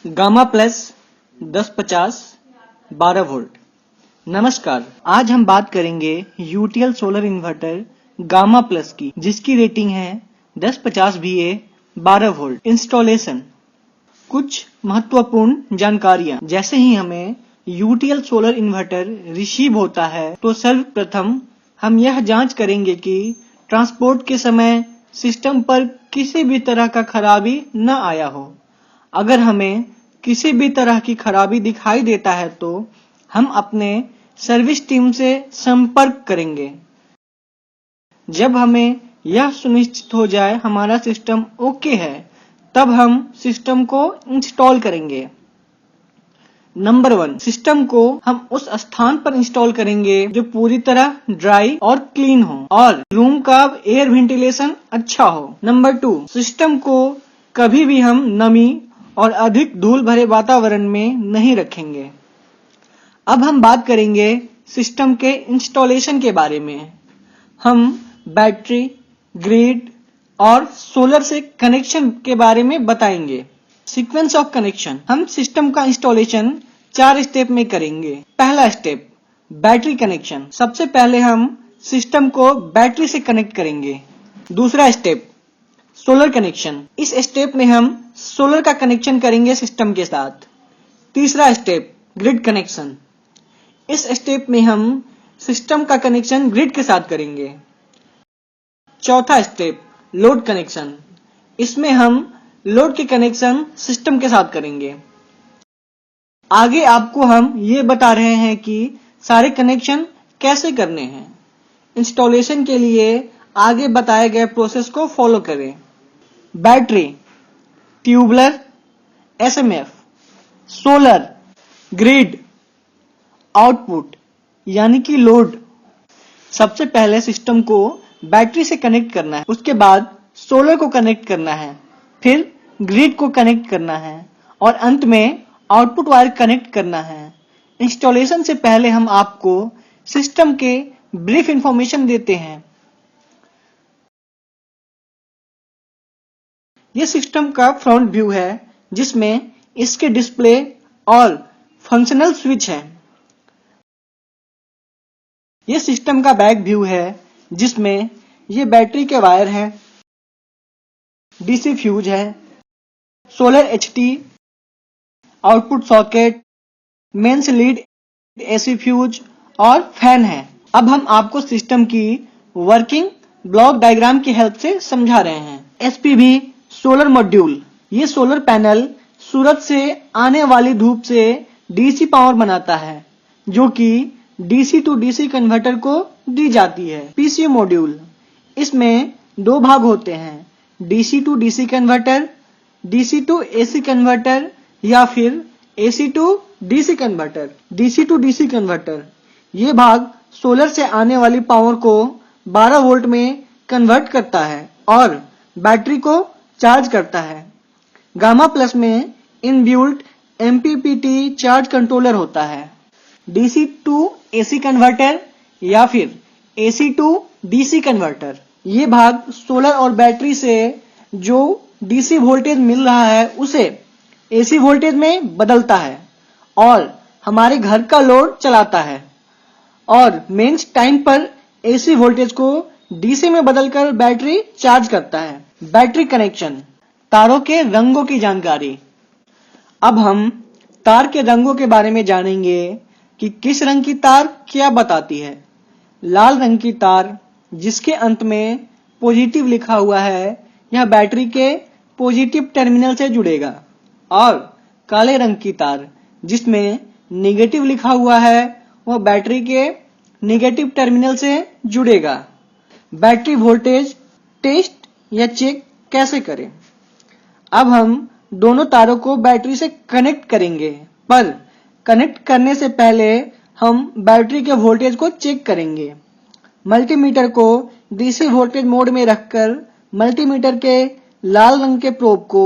Gamma plus 1050 12 volt. नमस्कार, आज हम बात करेंगे UTL solar inverter gamma plus की, जिसकी रेटिंग है 1050 VA 12 वोल्ट। इंस्टॉलेशन, कुछ महत्वपूर्ण जानकारियां। जैसे ही हमें यूटीएल सोलर इन्वर्टर रिसीव होता है तो सर्वप्रथम हम यह जांच करेंगे कि ट्रांसपोर्ट के समय सिस्टम पर किसी भी तरह का खराबी न आया हो। अगर हमें किसी भी तरह की खराबी दिखाई देता है तो हम अपने सर्विस टीम से संपर्क करेंगे। जब हमें यह सुनिश्चित हो जाए हमारा सिस्टम ओके है, तब हम सिस्टम को इंस्टॉल करेंगे। नंबर 1, सिस्टम को हम उस स्थान पर इंस्टॉल करेंगे जो पूरी तरह ड्राई और क्लीन हो और रूम का एयर वेंटिलेशन अच्छा हो। नंबर 2, सिस्टम को कभी भी हम नमी और अधिक धूल भरे वातावरण में नहीं रखेंगे। अब हम बात करेंगे सिस्टम के इंस्टॉलेशन के बारे में। हम बैटरी, ग्रिड और सोलर से कनेक्शन के बारे में बताएंगे। सीक्वेंस ऑफ कनेक्शन, हम सिस्टम का इंस्टॉलेशन 4 स्टेप में करेंगे। पहला स्टेप, बैटरी कनेक्शन। सबसे पहले हम सिस्टम को बैटरी से कनेक्ट करेंगे। दूसरा स्टेप, सोलर कनेक्शन। इस स्टेप में हम सोलर का कनेक्शन करेंगे सिस्टम के साथ। तीसरा स्टेप, ग्रिड कनेक्शन। इस स्टेप में हम सिस्टम का कनेक्शन ग्रिड के साथ करेंगे। चौथा स्टेप, लोड कनेक्शन। इसमें हम लोड के कनेक्शन सिस्टम के साथ करेंगे। आगे आपको हम ये बता रहे हैं कि सारे कनेक्शन कैसे करने हैं। इंस्टॉलेशन के लिए आगे बताए गए प्रोसेस को फॉलो करें। Battery, tubular, SMF, solar, grid, output यानी कि लोड। सबसे पहले सिस्टम को बैटरी से कनेक्ट करना है, उसके बाद सोलर को कनेक्ट करना है, फिर ग्रिड को कनेक्ट करना है और अंत में आउटपुट वायर कनेक्ट करना है। इंस्टॉलेशन से पहले हम आपको सिस्टम के ब्रीफ इंफॉर्मेशन देते हैं। यह सिस्टम का फ्रंट व्यू है जिसमें इसके डिस्प्ले और फंक्शनल स्विच है। यह सिस्टम का बैक व्यू है जिसमें ये बैटरी के वायर हैं, डीसी फ्यूज है, solar HT, output socket, mains lead, AC fuse और फैन है। अब हम आपको सिस्टम की वर्किंग ब्लॉक डायग्राम की हेल्प से समझा रहे हैं। एसपीवी सोलर मॉड्यूल, ये सोलर पैनल सूरज से आने वाली धूप से डीसी पावर बनाता है, जो कि डीसी टू डीसी कन्वर्टर को दी जाती है। पीसीयू मॉड्यूल, इसमें 2 भाग होते हैं, DC to DC converter, DC to AC converter या फिर AC to DC converter. DC to DC converter, ये भाग सोलर से आने वाली पावर को 12 वोल्ट में कन्वर्ट करता है और बैटरी को चार्ज करता है। गामा प्लस में इनबिल्ट एमपीपीटी चार्ज कंट्रोलर होता है। डीसी टू एसी कन्वर्टर या फिर एसी टू डीसी कन्वर्टर, ये भाग सोलर और बैटरी से जो डीसी वोल्टेज मिल रहा है उसे एसी वोल्टेज में बदलता है और हमारे घर का लोड चलाता है और मेंस टाइम पर एसी वोल्टेज को डीसी में बदलकर बैटरी चार्ज करता है। बैटरी कनेक्शन, तारों के रंगों की जानकारी। अब हम तार के रंगों के बारे में जानेंगे कि किस रंग की तार क्या बताती है। लाल रंग की तार जिसके अंत में पॉजिटिव लिखा हुआ है, यह बैटरी के पॉजिटिव टर्मिनल से जुड़ेगा और काले रंग की तार जिसमें नेगेटिव लिखा हुआ है, वह बैटरी के नेगेटिव टर्मिनल से जुड़ेगा। बैटरी वोल्टेज टेस्ट या चेक कैसे करें? अब हम दोनों तारों को बैटरी से कनेक्ट करेंगे, पर कनेक्ट करने से पहले हम बैटरी के वोल्टेज को चेक करेंगे। मल्टीमीटर को डीसी वोल्टेज मोड में रखकर मल्टीमीटर के लाल रंग के प्रोब को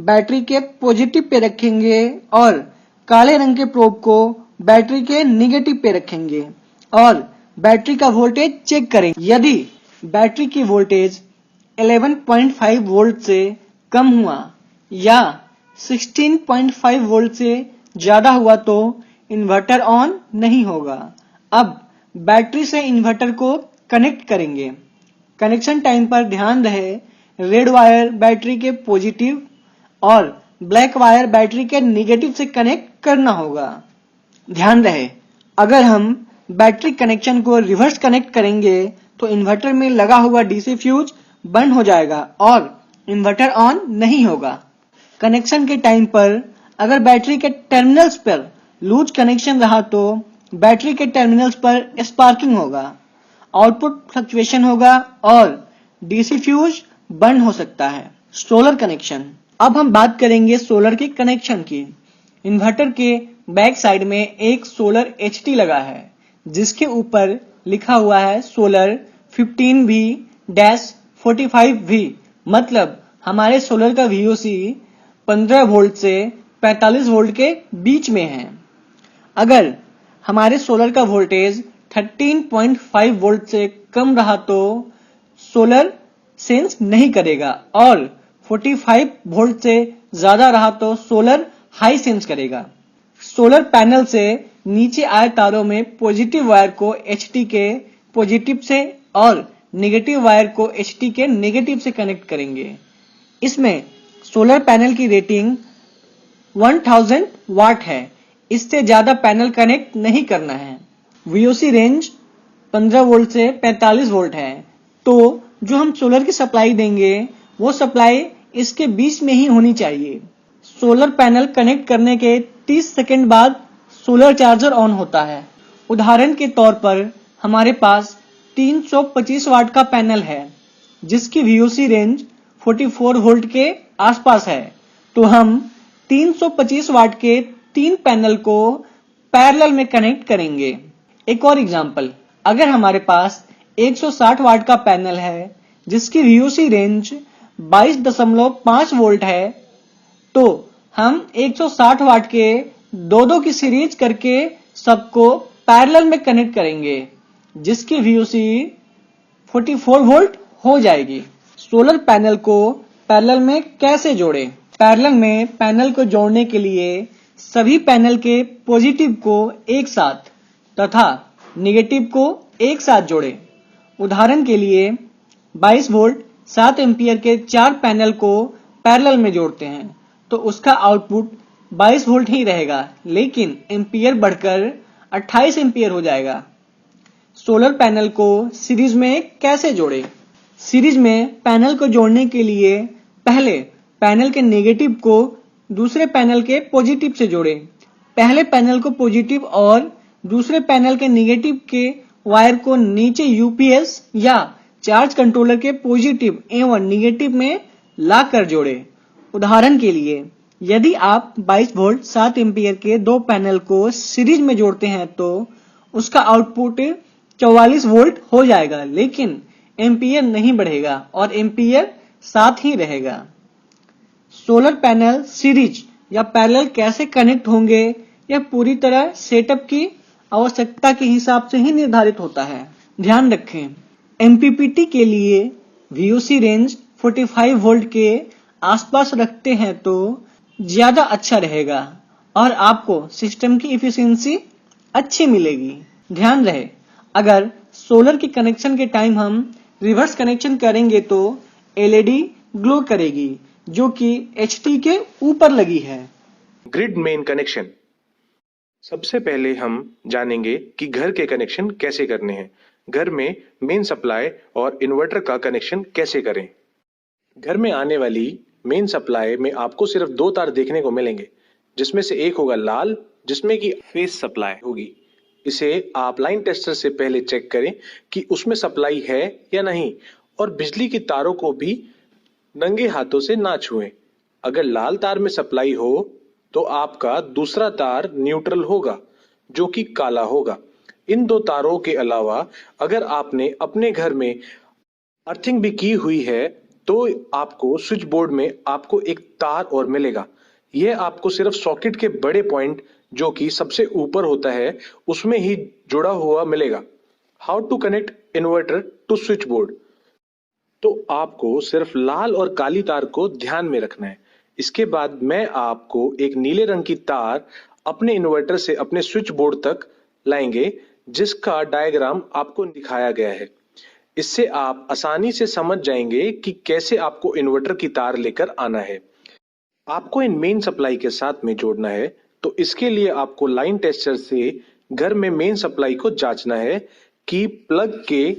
बैटरी के पॉजिटिव पे रखेंगे और काले रंग के प्रोब को बैटरी के नेगेटिव पे रखेंगे और बैटरी का वोल्टेज चेक करेंगे। यदि बैटरी की वोल्टेज 11.5 वोल्ट से कम हुआ या 16.5 वोल्ट से ज्यादा हुआ तो इन्वर्टर ऑन नहीं होगा। अब बैटरी से इन्वर्टर को कनेक्ट करेंगे। कनेक्शन टाइम पर ध्यान रहे रेड वायर बैटरी के पॉजिटिव और ब्लैक वायर बैटरी के नेगेटिव से कनेक्ट करना होगा। ध्यान रहे अगर हम बैटरी कनेक्शन को रिवर्स कनेक्ट करेंगे तो इन्वर्टर में लगा हुआ डीसी फ्यूज बंद हो जाएगा और इन्वर्टर ऑन नहीं होगा। कनेक्शन के टाइम पर अगर बैटरी के टर्मिनल्स पर लूज कनेक्शन रहा तो बैटरी के टर्मिनल्स पर स्पार्किंग होगा, आउटपुट फ्लक्चुएशन होगा और डीसी फ्यूज बंद हो सकता है। Solar connection. अब हम बात करेंगे सोलर के कनेक्शन की। इन्वर्टर के बैक साइड में एक सोलर एचटी लगा है जिसके ऊपर लिखा हुआ है सोलर 15V-45V, मतलब हमारे सोलर का VOC 15 वोल्ट से 45 वोल्ट के बीच में है। अगर हमारे सोलर का वोल्टेज 13.5 वोल्ट से कम रहा तो सोलर सेंस नहीं करेगा और 45 वोल्ट से ज्यादा रहा तो सोलर हाई सेंस करेगा। सोलर पैनल से नीचे आए तारों में पॉजिटिव वायर को एचटी के पॉजिटिव से और नेगेटिव वायर को एचटी के नेगेटिव से कनेक्ट करेंगे। इसमें सोलर पैनल की रेटिंग 1000 वाट है, इससे ज्यादा पैनल कनेक्ट नहीं करना है। VOC रेंज 15 वोल्ट से 45 वोल्ट है, तो जो हम सोलर की सप्लाई देंगे वो सप्लाई इसके बीच में ही होनी चाहिए। सोलर पैनल कनेक्ट करने के 30 सेकंड बाद सोलर चार्जर ऑन होता है। उदाहरण के तौर पर हमारे पास 325 वाट का पैनल है जिसकी VOC रेंज 44 वोल्ट के आसपास है, तो हम 325 वाट के 3 पैनल को पैरेलल में कनेक्ट करेंगे। एक और एग्जांपल, अगर हमारे पास 160 वाट का पैनल है जिसकी VOC रेंज 22.5 वोल्ट है, तो हम 160 वाट के दो की सीरीज करके सबको पैरेलल में कनेक्ट करेंगे जिसकी VOC 44 वोल्ट हो जाएगी। सोलर पैनल को पैरेलल में कैसे जोड़ें? पैरेलल में पैनल को जोड़ने के लिए सभी पैनल के पॉजिटिव को एक साथ तथा नेगेटिव को एक साथ जोड़ें। उदाहरण के लिए 22 वोल्ट 7 एम्पियर के 4 पैनल को पैरेलल में जोड़ते हैं तो उसका आउटपुट 22 वोल्ट ही रहेगा, लेकिन एम्पियर बढ़कर 28 एम्पियर हो जाएगा। सोलर पैनल को सीरीज में कैसे जोड़ें? सीरीज में पैनल को जोड़ने के लिए पहले पैनल के नेगेटिव को दूसरे पैनल के पॉजिटिव से जोड़ें। पहले पैनल को पॉजिटिव और दूसरे पैनल के नेगेटिव के वायर को नीचे यूपीएस या चार्ज कंट्रोलर के पॉजिटिव एवं नेगेटिव में लाकर जोड़ें। उदाहरण के लिए यदि आप 22 वोल्ट 7 एम्पियर के 2 पैनल को सीरीज में जोड़ते हैं तो उसका आउटपुट 44 वोल्ट हो जाएगा, लेकिन एम्पियर नहीं बढ़ेगा और एम्पियर साथ ही रहेगा। सोलर पैनल सीरीज या पैरेलल कैसे कनेक्ट होंगे यह पूरी तरह सेटअप की आवश्यकता के हिसाब से ही निर्धारित होता है। ध्यान रखें, MPPT के लिए VOC रेंज 45 वोल्ट के आसपास रखते हैं तो ज्यादा अच्छा रहेगा और आपको सिस्टम की इफिशियंसी अच्छी मिलेगी। ध्यान रहे अगर सोलर के कनेक्शन के टाइम हम रिवर्स कनेक्शन करेंगे तो LED ग्लो करेगी जो कि HT के ऊपर लगी है। Grid main connection. सबसे पहले हम जानेंगे कि घर के कनेक्शन कैसे करने हैं। घर में मेन सप्लाई और इन्वर्टर का कनेक्शन कैसे करें। घर में आने वाली मेन सप्लाई में आपको सिर्फ 2 तार देखने को मिलेंगे, जिसमें से एक होगा लाल जिसमें कि फेस सप्लाई होगी। इसे आप लाइन टेस्टर से पहले चेक करें कि उसमें सप्लाई है या नहीं और बिजली की तारों को भी नंगे हाथों से ना छुएं। अगर लाल तार में सप्लाई हो तो आपका दूसरा तार न्यूट्रल होगा जो कि काला होगा। इन 2 तारों के अलावा अगर आपने अपने घर में अर्थिंग भी की हुई है तो आपको स्विच बोर्ड में आपको एक तार और मिलेगा। यह आपको सिर्फ सॉकेट के बड़े पॉइंट जो कि सबसे ऊपर होता है उसमें ही जुड़ा हुआ मिलेगा। How to connect inverter to switchboard. तो आपको सिर्फ लाल और काली तार को ध्यान में रखना है। इसके बाद मैं आपको एक नीले रंग की तार अपने इन्वर्टर से अपने स्विच बोर्ड तक लाएंगे, जिसका डायग्राम आपको दिखाया गया है। इससे आप आसानी से समझ जाएंगे कि कैसे आपको इन्वर्टर की तार लेकर आना है। आपको इन मेन सप्लाई के साथ में जोड़ना है, तो इसके लिए आपको लाइन टेस्टर से घर में मेन सप्लाई को जांचना है कि प्लग के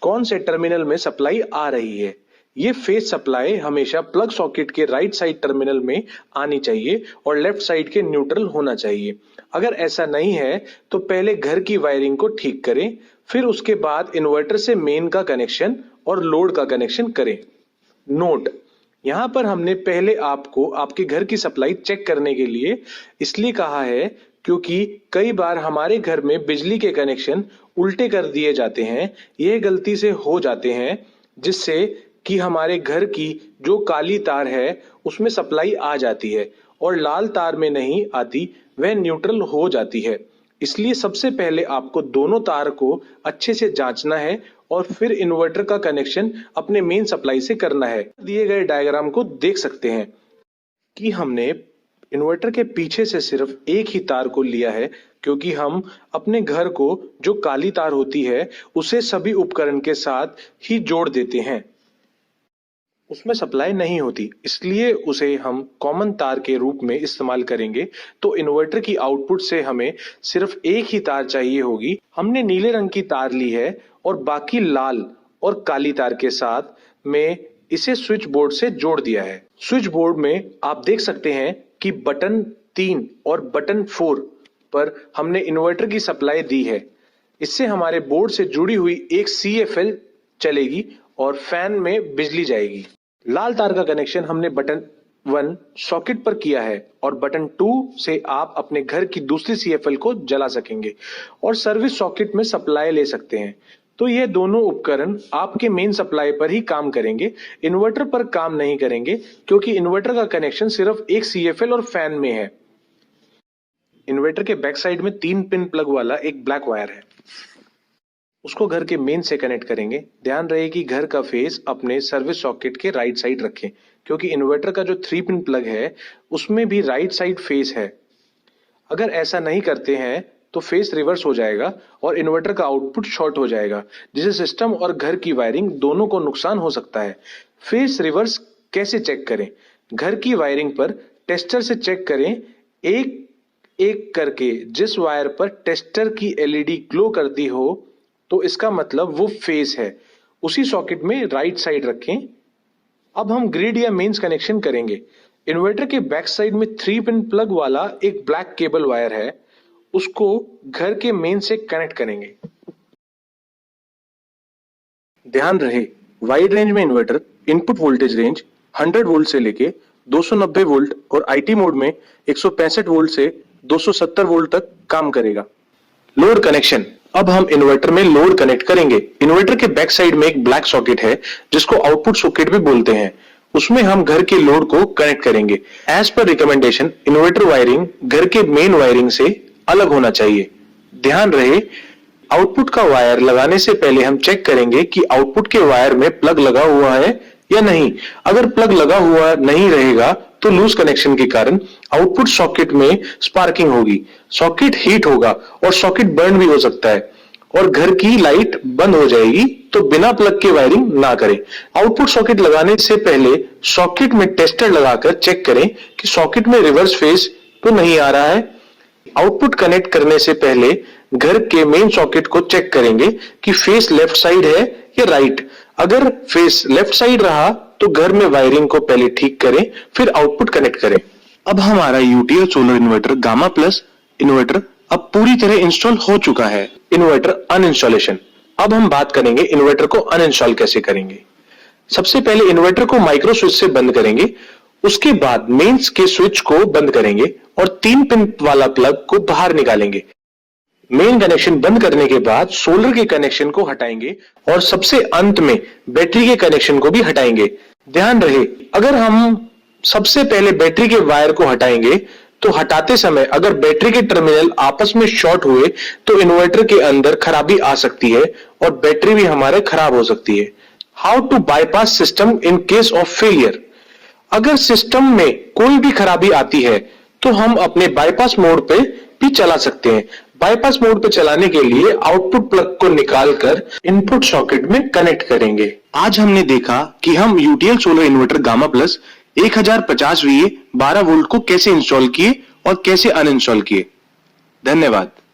कौन से टर्मिनल में सप्लाई आ रही है। ये फेज सप्लाई हमेशा प्लग सॉकेट के राइट साइड टर्मिनल में आनी चाहिए और लेफ्ट साइड के न्यूट्रल होना चाहिए। अगर ऐसा नहीं है तो पहले घर की वायरिंग को ठीक करें, फिर उसके बाद इन्वर्टर से मेन का कनेक्शन और लोड का कनेक्शन करें। नोट: यहां पर हमने पहले आपको आपके घर की सप्लाई चेक करने के लिए इसलिए कहा है क्योंकि कई बार हमारे घर में बिजली के कनेक्शन उल्टे कर दिए जाते हैं। यह गलती से हो जाते हैं, जिससे कि हमारे घर की जो काली तार है उसमें सप्लाई आ जाती है और लाल तार में नहीं आती, वह न्यूट्रल हो जाती है। इसलिए सबसे पहले आपको दोनों तार को अच्छे से जांचना है और फिर इन्वर्टर का कनेक्शन अपने मेन सप्लाई से करना है। दिए गए डायग्राम को देख सकते हैं कि हमने इन्वर्टर के पीछे से सिर्फ एक ही तार को लिया है, क्योंकि हम अपने घर को जो काली तार होती है उसे सभी उपकरण के साथ ही जोड़ देते हैं। उसमें सप्लाई नहीं होती, इसलिए उसे हम कॉमन तार के रूप में इस्तेमाल करेंगे। तो इन्वर्टर की आउटपुट से हमें सिर्फ एक ही तार चाहिए होगी। हमने नीले रंग की तार ली है और बाकी लाल और काली तार के साथ में इसे स्विच बोर्ड से जोड़ दिया है। स्विच बोर्ड में आप देख सकते हैं कि बटन 3 और बटन 4 पर हमने इन्वर्टर की सप्लाई दी है। इससे हमारे बोर्ड से जुड़ी हुई एक CFL चलेगी और फैन में बिजली जाएगी। लाल तार का कनेक्शन हमने बटन 1 सॉकेट पर किया है और बटन 2 से आप अपने घर की दूसरी CFL को जला सकेंगे और सर्विस सॉकेट में सप्लाई ले सकते हैं। तो ये दोनों उपकरण आपके मेन सप्लाई पर ही काम करेंगे, इन्वर्टर पर काम नहीं करेंगे, क्योंकि इन्वर्टर का कनेक्शन सिर्फ एक CFL और फैन में है। इन्वर्टर के बैक साइड में 3 पिन प्लग वाला एक ब्लैक वायर है, उसको घर के मेन से कनेक्ट करेंगे। ध्यान रहे कि घर का फेस अपने सर्विस सॉकेट के राइट साइड रखें, क्योंकि इन्वर्टर का जो 3 पिन प्लग है उसमें भी राइट साइड फेस है। अगर ऐसा नहीं करते हैं तो फेस रिवर्स हो जाएगा और इन्वर्टर का आउटपुट शॉर्ट हो जाएगा, जिससे सिस्टम और घर की वायरिंग दोनों को नुकसान हो सकता है। फेस रिवर्स कैसे चेक करें? घर की वायरिंग पर टेस्टर से चेक करें, एक एक करके। जिस वायर पर टेस्टर की LED ग्लो करती हो तो इसका मतलब वो फेस है। उसी सॉकेट में राइट साइड रखें। अब हम ग्रिड या मेंस कनेक्शन करेंगे। इन्वर्टर के बैक साइड में 3 पिन प्लग वाला एक ब्लैक केबल वायर है, उसको घर के मेन से कनेक्ट करेंगे। ध्यान रहे, वाइड रेंज में inverter input voltage range 100 volt से लेके 290 वोल्ट और IT मोड में 165 वोल्ट से 270 वोल्ट तक काम करेगा। लोड कनेक्शन: अब हम इन्वर्टर में लोड कनेक्ट करेंगे। इन्वर्टर के बैक साइड में एक ब्लैक सॉकेट है, जिसको आउटपुट सॉकेट भी बोलते हैं। उसमें हम घर के लोड को कनेक्ट करेंगे। As per recommendation, inverter wiring घर के मेन वायरिंग से अलग होना चाहिए। ध्यान रहे, आउटपुट का वायर लगाने से पहले हम चेक करेंगे कि आउटपुट के वायर में प्लग लगा हुआ है या नहीं। अगर प्लग लगा हुआ नहीं रहेगा तो लूज कनेक्शन के कारण आउटपुट सॉकेट में स्पार्किंग होगी, सॉकेट हीट होगा और सॉकेट बर्न भी हो सकता है और घर की लाइट बंद हो जाएगी। तो बिना प्लग के वायरिंग ना करें। आउटपुट सॉकेट लगाने से पहले सॉकेट में टेस्टर लगाकर चेक करें कि सॉकेट में रिवर्स फेस तो नहीं आ रहा है। आउटपुट कनेक्ट करने से पहले घर के मेन सॉकेट को चेक करेंगे कि फेस लेफ्ट साइड है या राइट। अगर फेस लेफ्ट साइड रहा तो घर में वायरिंग को पहले ठीक करें, फिर आउटपुट कनेक्ट करें। अब हमारा UTL solar inverter gamma plus inverter अब पूरी तरह इंस्टॉल हो चुका है। इन्वर्टर अनइंस्टॉलेशन: अब हम बात करेंगे इन्वर्टर को अनइंस्टॉल कैसे करेंगे। सबसे पहले इन्वर्टर को माइक्रो स्विच से बंद करेंगे, उसके बाद मेंस के स्विच को बंद करेंगे और 3 पिन वाला प्लग को बाहर निकालेंगे। मेन कनेक्शन बंद करने के बाद सोलर के कनेक्शन को हटाएंगे और सबसे अंत में बैटरी के कनेक्शन को भी हटाएंगे। ध्यान रहे, अगर हम सबसे पहले बैटरी के वायर को हटाएंगे तो हटाते समय अगर बैटरी के टर्मिनल आपस में शॉर्ट हुए तो इन्वर्टर के अंदर खराबी आ सकती है और बैटरी भी हमारे खराब हो सकती है। How to bypass system in case of failure: अगर सिस्टम में कोई भी खराबी आती है तो हम अपने बाईपास मोड पे भी चला सकते हैं। बाईपास मोड पे चलाने के लिए आउटपुट प्लग को निकालकर इनपुट सॉकेट में कनेक्ट करेंगे। आज हमने देखा कि हम UTL solar inverter gamma plus 1050 VA 12 volt को कैसे इंस्टॉल किए और कैसे अनइंस्टॉल किए। धन्यवाद।